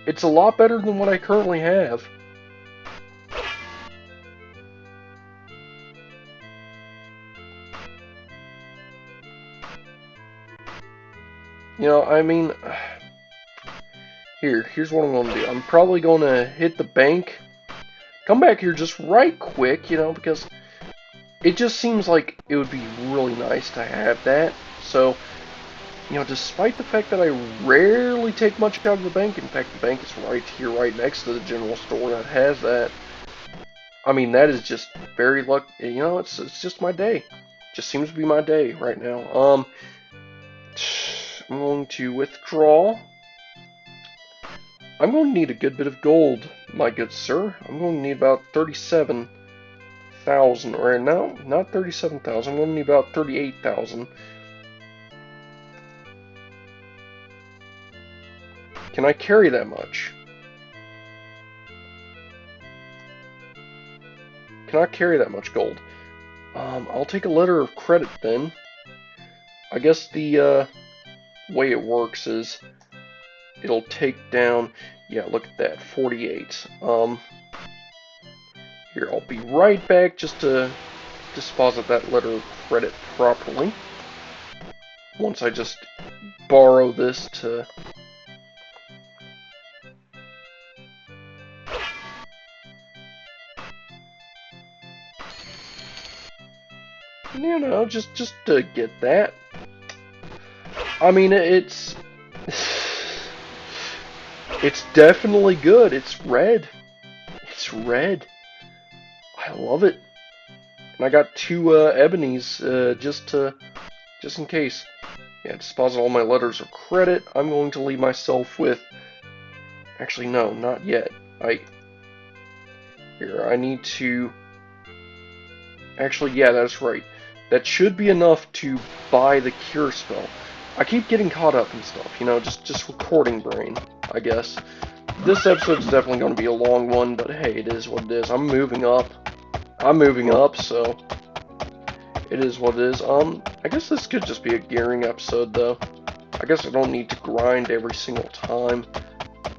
It's a lot better than what I currently have. You know, I mean... Here's what I'm going to do. I'm probably going to hit the bank. Come back here just right quick, you know, because it just seems like it would be really nice to have that. So, you know, despite the fact that I rarely take much out of the bank, in fact, the bank is right here, right next to the general store that has that. I mean, that is just very lucky. You know, it's just my day. Just seems to be my day right now. I'm going to withdraw. I'm going to need a good bit of gold, my good sir. I'm going to need about 37,000, or no, not 37,000. I'm going to need about 38,000. Can I carry that much? Cannot carry that much gold. I'll take a letter of credit then. I guess the way it works is it'll take down, yeah, look at that, 48. Here, I'll be right back just to deposit that letter of credit properly. Once I just borrow this to... You know, just to get that. I mean, it's definitely good. It's red. It's red. I love it. And I got 2 ebonies just in case. Yeah, deposit all my letters of credit. I'm going to leave myself with... Actually, no, not yet. Here, I need to... Actually, yeah, that's right. That should be enough to buy the cure spell. I keep getting caught up in stuff, you know, just recording brain, I guess. This episode's definitely going to be a long one, but hey, it is what it is. I'm moving up, so it is what it is. I guess this could just be a gearing episode, though. I guess I don't need to grind every single time.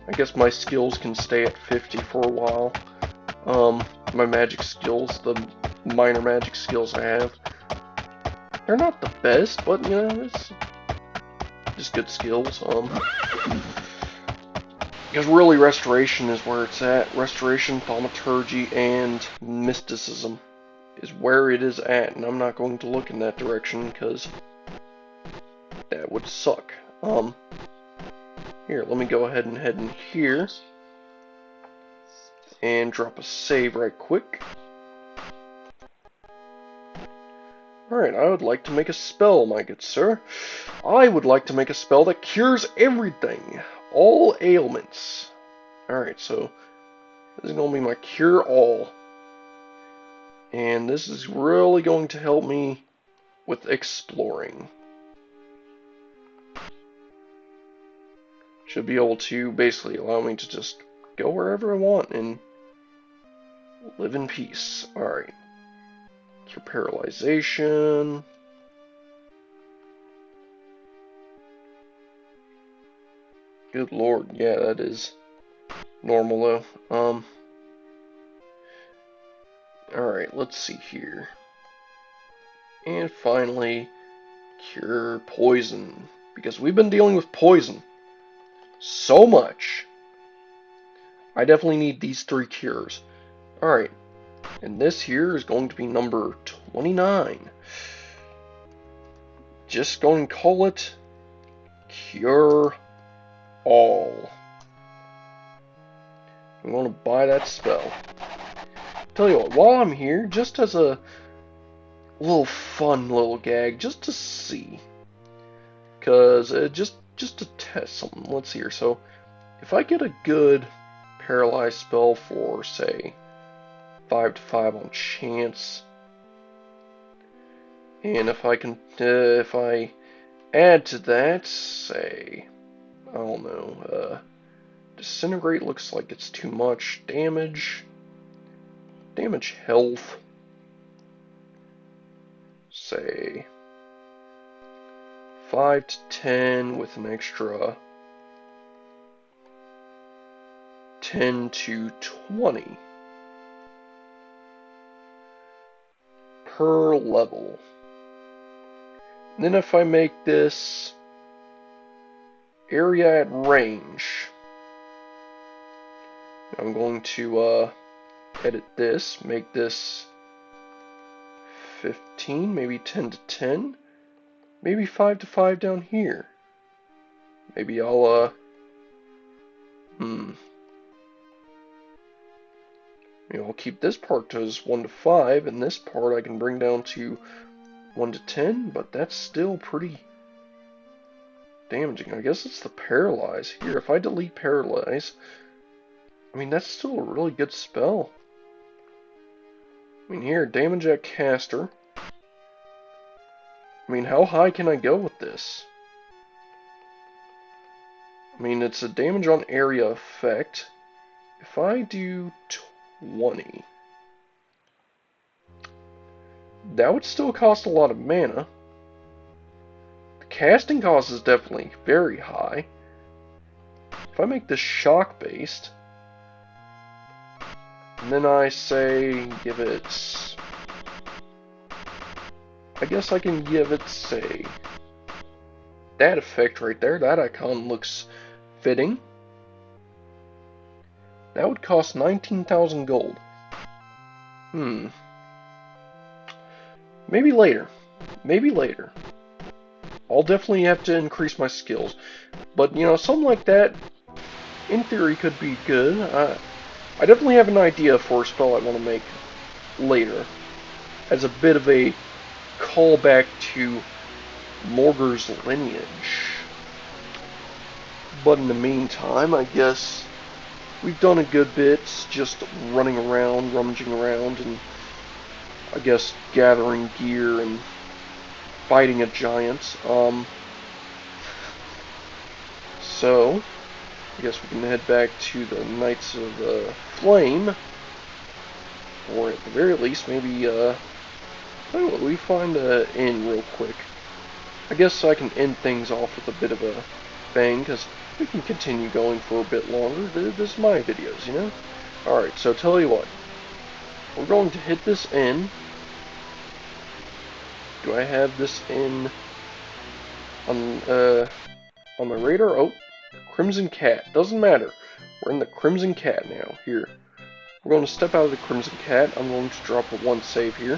I guess my skills can stay at 50 for a while. My magic skills, the minor magic skills I have, they're not the best, but, you know, it's just good skills. Because really, restoration is where it's at. Restoration, thaumaturgy, and mysticism is where it is at, and I'm not going to look in that direction because that would suck. Here, let me go ahead and head in here and drop a save right quick. Alright, I would like to make a spell, my good sir. I would like to make a spell that cures everything. All ailments. Alright, so this is going to be my cure all. And this is really going to help me with exploring. Should be able to basically allow me to just go wherever I want and live in peace. Alright. Cure paralyzation. Good lord, yeah, that is normal though. Alright, let's see here. And finally, cure poison. Because we've been dealing with poison so much. I definitely need these 3 cures. Alright, and this here is going to be number 29. Just going to call it Cure All. I'm going to buy that spell. Tell you what, while I'm here, just as a little fun little gag, just to see. Because, just to test something. Let's see here. So, if I get a good paralyzed spell for, say, 5 to 5 on chance, And if I add to that, say, I don't know, disintegrate looks like it's too much damage. Damage health, say 5 to 10 with an extra 10 to 20 per level. And then if I make this area at range, I'm going to edit this, make this 15, maybe 10 to 10, maybe 5 to 5 down here. Maybe I'll, maybe I'll keep this part as 1 to 5, and this part I can bring down to 1 to 10, but that's still pretty damaging. I guess it's the paralyze. Here, if I delete paralyze, I mean, that's still a really good spell. I mean, here, damage at caster. I mean, how high can I go with this? I mean, it's a damage on area effect. If I do 20, that would still cost a lot of mana. The casting cost is definitely very high. If I make this shock based, and then I say give it, I guess I can give it, say, that effect right there. That icon looks fitting. That would cost 19,000 gold. Maybe later. Maybe later. I'll definitely have to increase my skills. But, you know, something like that, in theory, could be good. I definitely have an idea for a spell I want to make later, as a bit of a callback to Morgar's lineage. But in the meantime, I guess we've done a good bit just running around, rummaging around, and I guess gathering gear and fighting a giant. So I guess we can head back to the Knights of Flame, or at the very least, maybe, I don't know, we find an inn real quick. I guess I can end things off with a bit of a bang, because we can continue going for a bit longer. This is my videos, you know? Alright, so tell you what. We're going to hit this inn. Do I have this inn on my radar? Oh, Crimson Cat. Doesn't matter. We're in the Crimson Cat now. Here. We're going to step out of the Crimson Cat. I'm going to drop a 1 save here.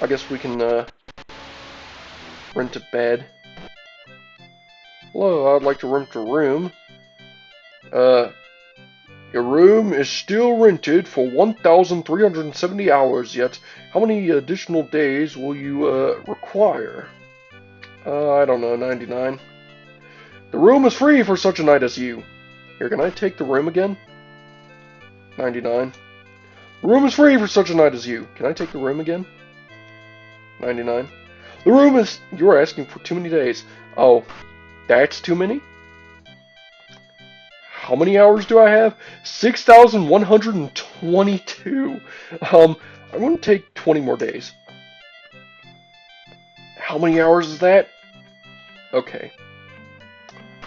I guess we can rent a bed. Hello, I'd like to rent a room. Your room is still rented for 1,370 hours yet. How many additional days will you require? I don't know, 99. The room is free for such a night as you. Here, can I take the room again? 99. The room is free for such a night as you. Can I take the room again? 99. The room is... You're asking for too many days. Oh, that's too many? How many hours do I have? 6,122. I'm going to take 20 more days. How many hours is that? Okay.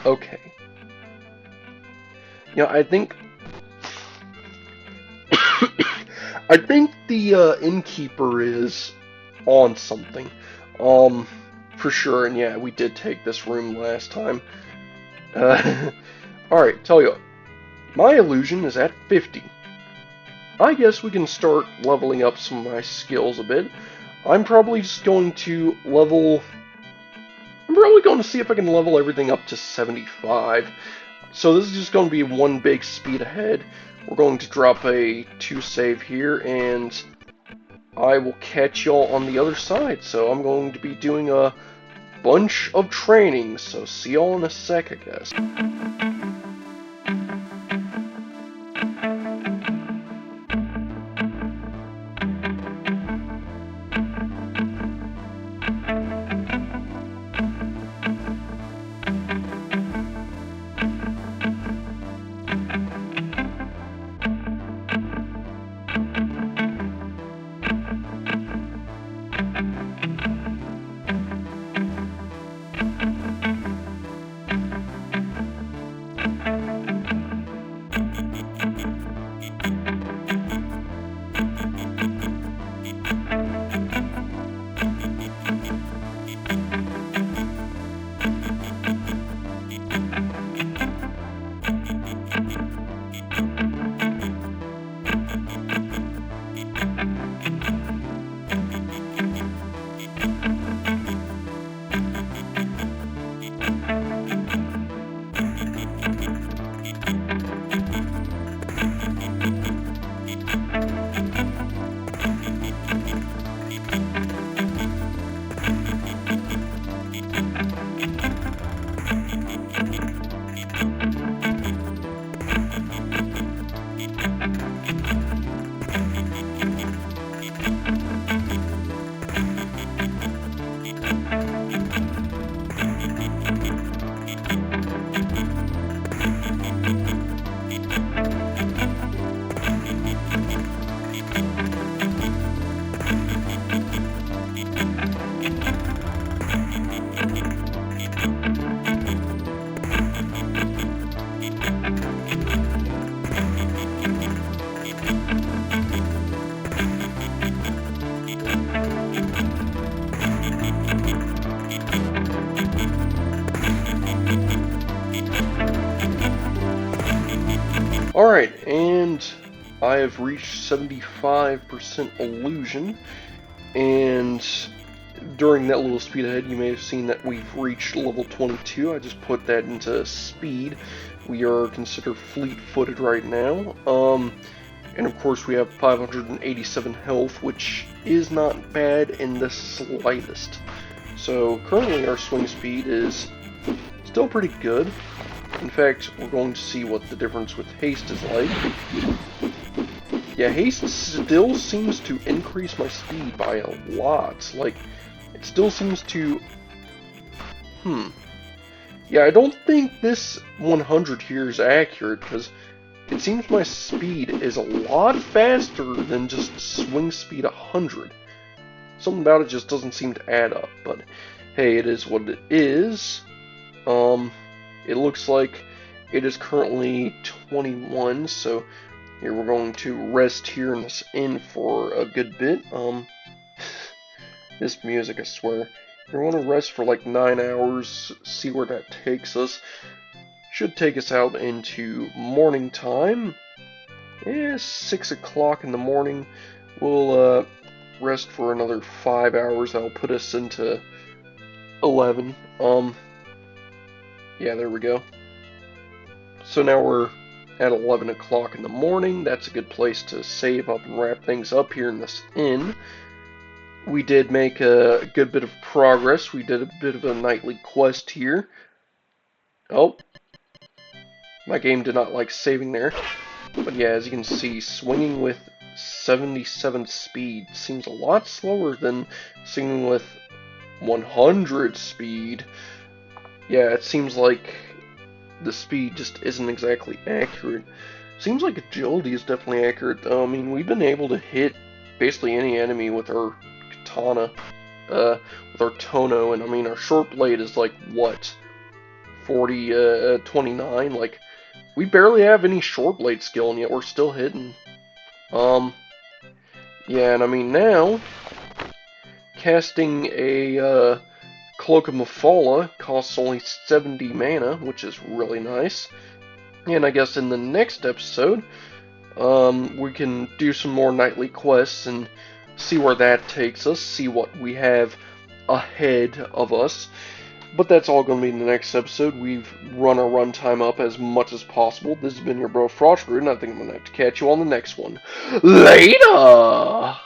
Okay. You know, I think... I think the innkeeper is on something. For sure, and yeah, we did take this room last time. Alright, tell you what. My illusion is at 50. I guess we can start leveling up some of my skills a bit. I'm probably just going to level... I'm probably going to see if I can level everything up to 75. So this is just going to be one big speed ahead. We're going to drop a 2 save here, and I will catch y'all on the other side. So I'm going to be doing a bunch of training, so see y'all in a sec, I guess. Alright, and I have reached 75% illusion, and during that little speed ahead, you may have seen that we've reached level 22. I just put that into speed. We are considered fleet-footed right now. And of course we have 587 health, which is not bad in the slightest. So currently our swing speed is still pretty good. In fact, we're going to see what the difference with haste is like. Yeah, haste still seems to increase my speed by a lot. Like, it still seems to... Yeah, I don't think this 100 here is accurate, because it seems my speed is a lot faster than just swing speed 100. Something about it just doesn't seem to add up, but hey, it is what it is. It looks like it is currently 21, so here we're going to rest here in this inn for a good bit. This music, I swear. We're going to rest for like 9 hours, see where that takes us. Should take us out into morning time. Yeah, 6 o'clock in the morning. We'll rest for another 5 hours. That'll put us into 11. Yeah, there we go. So now we're at 11 o'clock in the morning. That's a good place to save up and wrap things up here in this inn. We did make a good bit of progress. We did a bit of a nightly quest here. Oh, my game did not like saving there. But yeah, as you can see, swinging with 77 speed seems a lot slower than swinging with 100 speed. Yeah, it seems like the speed just isn't exactly accurate. Seems like agility is definitely accurate, though. I mean, we've been able to hit basically any enemy with our katana, with our tono, and I mean, our short blade is like, what, 29? Like, we barely have any short blade skill, and yet we're still hitting. Yeah, and I mean, now, casting a, Cloak of Mephala costs only 70 mana, which is really nice. And I guess in the next episode, we can do some more nightly quests and see where that takes us, see what we have ahead of us. But that's all going to be in the next episode. We've run our runtime up as much as possible. This has been your bro Frostbrood, and I think I'm going to have to catch you on the next one. Later!